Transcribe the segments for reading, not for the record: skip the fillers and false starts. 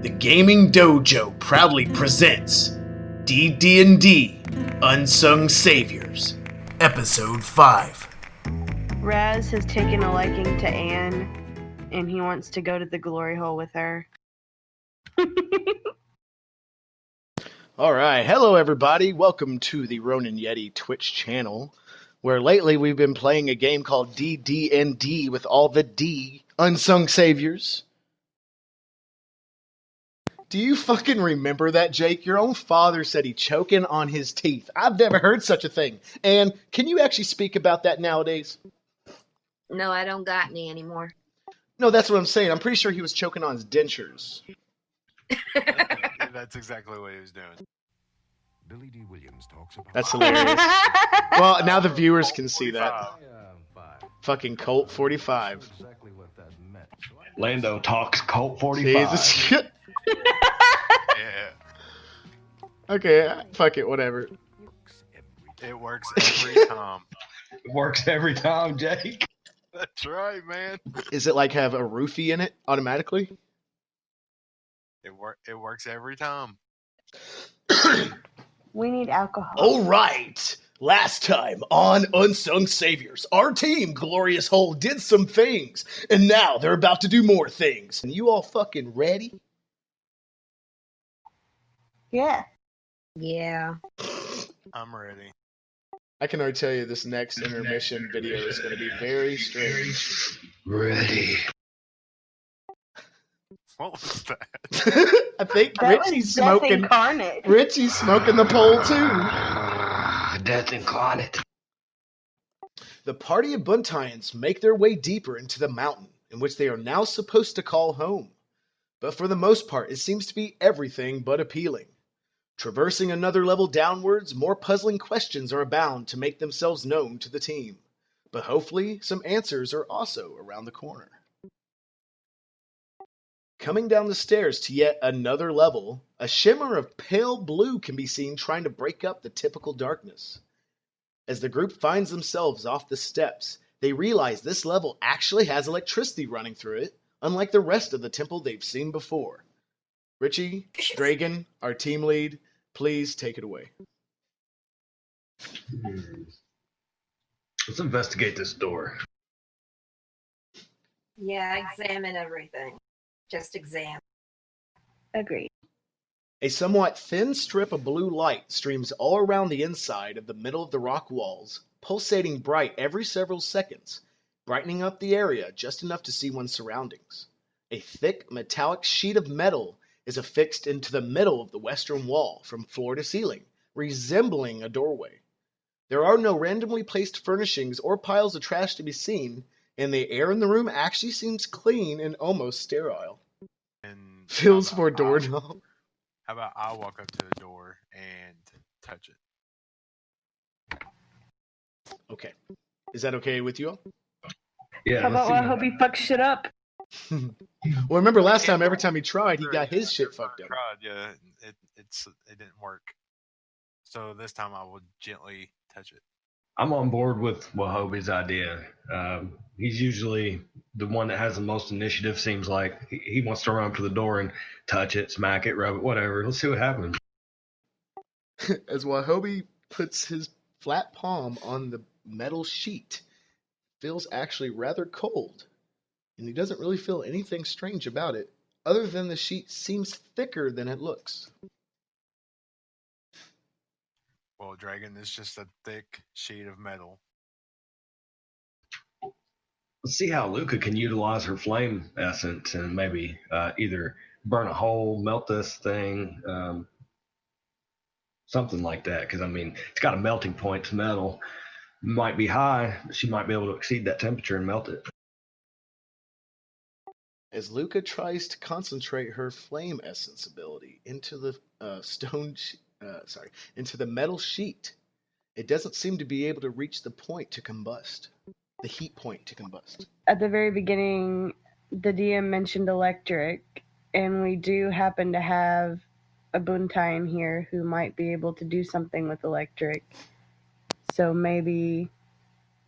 The Gaming Dojo proudly presents DDnD Unsung Saviors, Episode 5. Raz has taken a liking to Anne, and he wants to go to the glory hole with her. Alright, hello everybody, welcome to the Ronin Yeti Twitch channel, where lately we've been playing a game called DDnD with all the D Unsung Saviors. Do you fucking remember that, Jake? Your own father said he choking on his teeth. I've never heard such a thing. And can you actually speak about that nowadays? No, I don't got any anymore. No, that's what I'm saying. I'm pretty sure he was choking on his dentures. That's exactly what he was doing. Billy D. Williams talks about. That's hilarious. Well, now the viewers can see that. Fucking Colt 45. Exactly what that meant. Lando talks Colt 45. Jesus. Yeah. Okay, fuck it, whatever. It works every time. It works every time, Jake. That's right, man. Is it like have a roofie in it automatically? It works every time. We need alcohol. All right. Last time on Unsung Saviors, our team, Glorious Hole, did some things, and now they're about to do more things. And you all fucking ready? Yeah. Yeah. I'm ready. I can already tell you this next intermission video is going to be very strange. Ready. What was that? I think That Richie's was Death smoking. Incarnate. Richie's smoking the pole too. Death incarnate. The party of Buntians make their way deeper into the mountain, in which they are now supposed to call home. But for the most part, it seems to be everything but appealing. Traversing another level downwards, more puzzling questions are abound to make themselves known to the team. But hopefully, some answers are also around the corner. Coming down the stairs to yet another level, a shimmer of pale blue can be seen trying to break up the typical darkness. As the group finds themselves off the steps, they realize this level actually has electricity running through it, unlike the rest of the temple they've seen before. Richie, Dragon, our team lead, please take it away. Let's investigate this door. Yeah, examine everything. Just examine. Agreed. A somewhat thin strip of blue light streams all around the inside of the middle of the rock walls, pulsating bright every several seconds, brightening up the area just enough to see one's surroundings. A thick, metallic sheet of metal is affixed into the middle of the western wall from floor to ceiling, resembling a doorway. There are no randomly placed furnishings or piles of trash to be seen, and the air in the room actually seems clean and almost sterile. And Feels for doorknob. How about I walk up to the door and touch it? Okay. Is that okay with you all? Yeah. How let's about see I what hope he fucks shit up? Well, remember last time, every time he tried, he got his shit fucked up. Tried, yeah, it didn't work. So this time I will gently touch it. I'm on board with Wahobie's idea. He's usually the one that has the most initiative, seems like. He wants to run up to the door and touch it, smack it, rub it, whatever. Let's see what happens. As Wahobie puts his flat palm on the metal sheet, feels actually rather cold, and he doesn't really feel anything strange about it, other than the sheet seems thicker than it looks. Well, Dragon is just a thick sheet of metal. Let's see how Luca can utilize her flame essence and maybe either burn a hole, melt this thing, something like that. Because, I mean, it's got a melting point to metal. Might be high, but she might be able to exceed that temperature and melt it. As Luca tries to concentrate her flame essence ability into the into the metal sheet, it doesn't seem to be able to reach the point to combust. The heat point to combust. At the very beginning, the DM mentioned electric, and we do happen to have a Buntain here who might be able to do something with electric. So maybe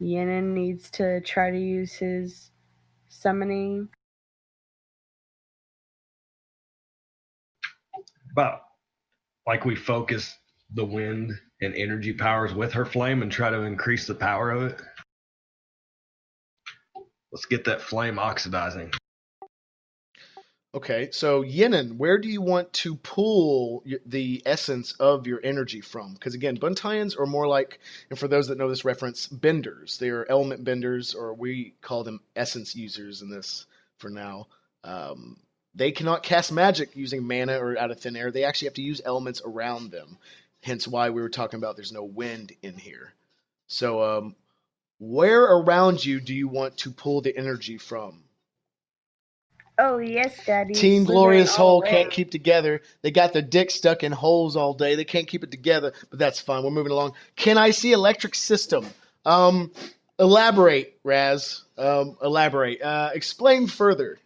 Yenin needs to try to use his summoning about like we focus the wind and energy powers with her flame and try to increase the power of it. Let's get that flame oxidizing. Okay, so Yinin, where do you want to pull the essence of your energy from? Because again, Buntyans are more like, and for those that know this reference, benders. They are element benders, or we call them essence users in this for now. They cannot cast magic using mana or out of thin air. They actually have to use elements around them. Hence why we were talking about there's no wind in here. So, where around you do you want to pull the energy from? Oh yes, Daddy. Team Slithering Glorious all Hole the way. can't keep together. They got their dick stuck in holes all day. They can't keep it together, but that's fine. We're moving along. Can I see electric system? Elaborate, Raz. Elaborate. Explain further.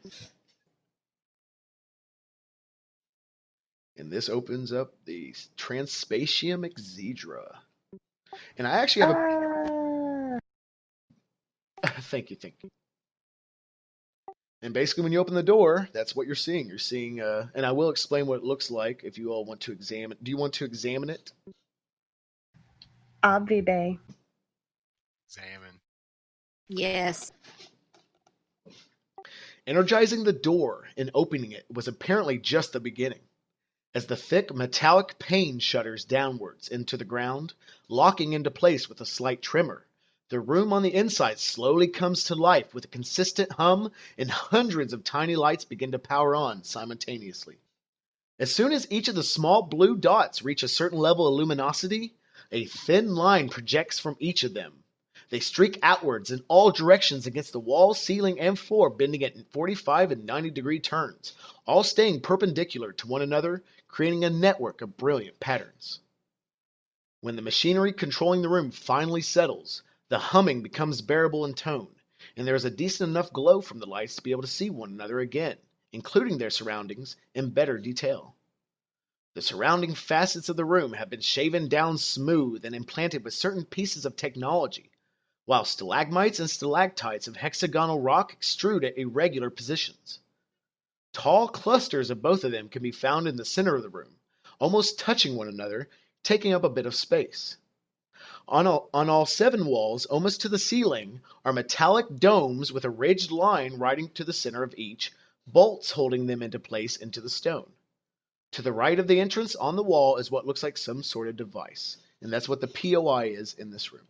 And this opens up the Transspatium Exedra. And I actually have a... Thank you. And basically, when you open the door, that's what you're seeing. You're seeing, and I will explain what it looks like if you all want to examine. Do you want to examine it? Obvi. Examine. Yes. Energizing the door and opening it was apparently just the beginning. As the thick metallic pane shutters downwards into the ground, locking into place with a slight tremor, the room on the inside slowly comes to life with a consistent hum, and hundreds of tiny lights begin to power on simultaneously. As soon as each of the small blue dots reach a certain level of luminosity, a thin line projects from each of them. They streak outwards in all directions against the wall, ceiling, and floor, bending at 45 and 90-degree turns, all staying perpendicular to one another, creating a network of brilliant patterns. When the machinery controlling the room finally settles, the humming becomes bearable in tone, and there is a decent enough glow from the lights to be able to see one another again, including their surroundings, in better detail. The surrounding facets of the room have been shaven down smooth and implanted with certain pieces of technology, while stalagmites and stalactites of hexagonal rock extrude at irregular positions. Tall clusters of both of them can be found in the center of the room, almost touching one another, taking up a bit of space. On all 7 walls, almost to the ceiling, are metallic domes with a ridged line riding to the center of each, bolts holding them into place into the stone. To the right of the entrance on the wall is what looks like some sort of device, and that's what the POI is in this room.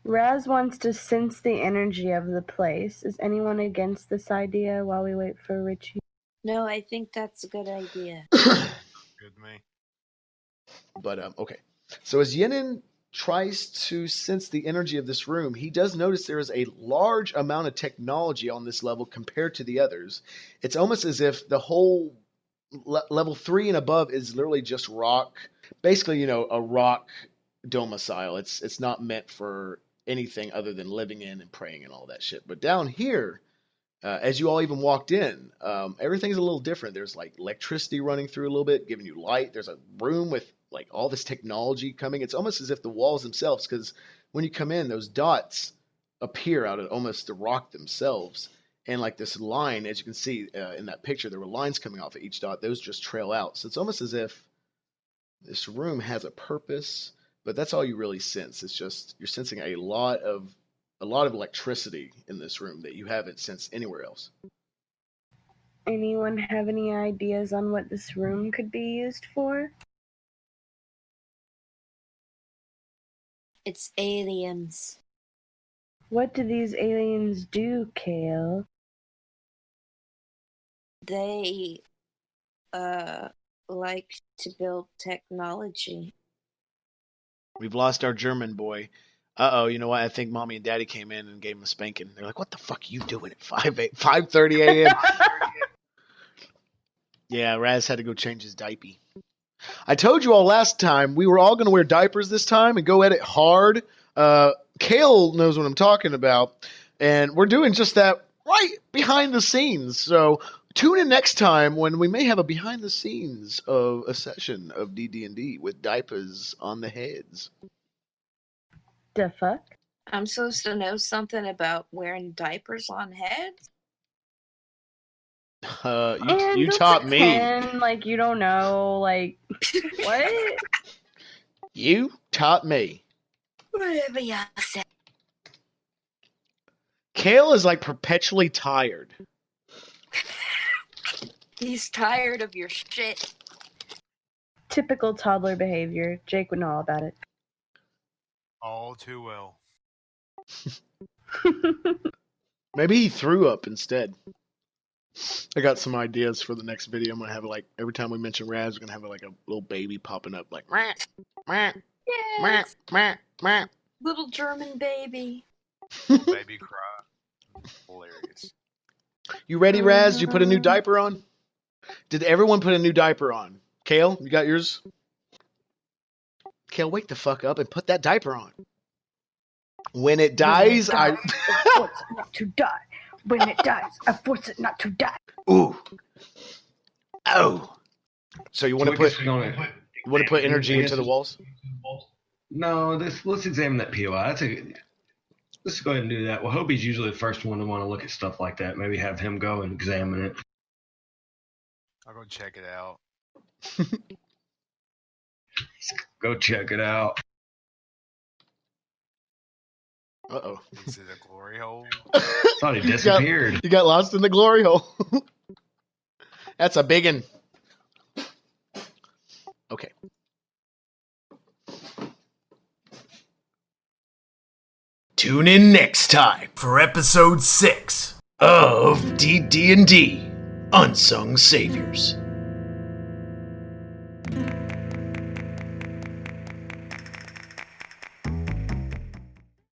Raz wants to sense the energy of the place. Is anyone against this idea while we wait for Richie? No, I think that's a good idea. Good me. But, okay. So as Yinin tries to sense the energy of this room, he does notice there is a large amount of technology on this level compared to the others. It's almost as if the whole level 3 and above is literally just rock. Basically, a rock domicile. It's not meant for anything other than living in and praying and all that shit. But down here, as you all even walked in, everything's a little different. There's like electricity running through a little bit, giving you light. There's a room with like all this technology coming. It's almost as if the walls themselves, because when you come in, those dots appear out of almost the rock themselves. And like this line, as you can see in that picture, there were lines coming off of each dot. Those just trail out. So it's almost as if this room has a purpose, but that's all you really sense. It's just you're sensing a lot of electricity in this room that you haven't sensed anywhere else. Anyone have any ideas on what this room could be used for? It's aliens. What do these aliens do, Kale? They like to build technology. We've lost our German boy. Uh-oh, you know what? I think Mommy and Daddy came in and gave him a spanking. They're like, what the fuck are you doing at 5:30 a.m.? Yeah, Raz had to go change his diaper. I told you all last time we were all going to wear diapers this time and go at it hard. Kale knows what I'm talking about, and we're doing just that right behind the scenes. So tune in next time when we may have a behind the scenes of a session of DDnD with diapers on the heads. The fuck? I'm supposed to know something about wearing diapers on heads? And You don't taught me. pretend like you don't know. Like what? You taught me. Whatever y'all say. Kale is like perpetually tired. He's tired of your shit. Typical toddler behavior. Jake would know all about it. All too well. Maybe he threw up instead. I got some ideas for the next video. I'm gonna have like every time we mention Raz, we're gonna have like a little baby popping up like meh, meh, meh, Yes. meh, meh. Little German baby. Baby cry. Hilarious. You ready, Raz? Did you put a new diaper on? Did everyone put a new diaper on? Kale, you got yours? Kale, wake the fuck up and put that diaper on. When it dies, I force it not to die. When it dies, I force it not to die. ooh, oh. So you want to put energy into the walls? No, let's examine that POI. Let's go ahead and do that. Well, Hobie's usually the first one to want to look at stuff like that. Maybe have him go and examine it. I'll go check it out. Go check it out. Uh-oh. Is it a glory hole? Thought he disappeared. You got lost in the glory hole. That's a biggin. Okay. Tune in next time for episode 6 of DDnD Unsung Saviors.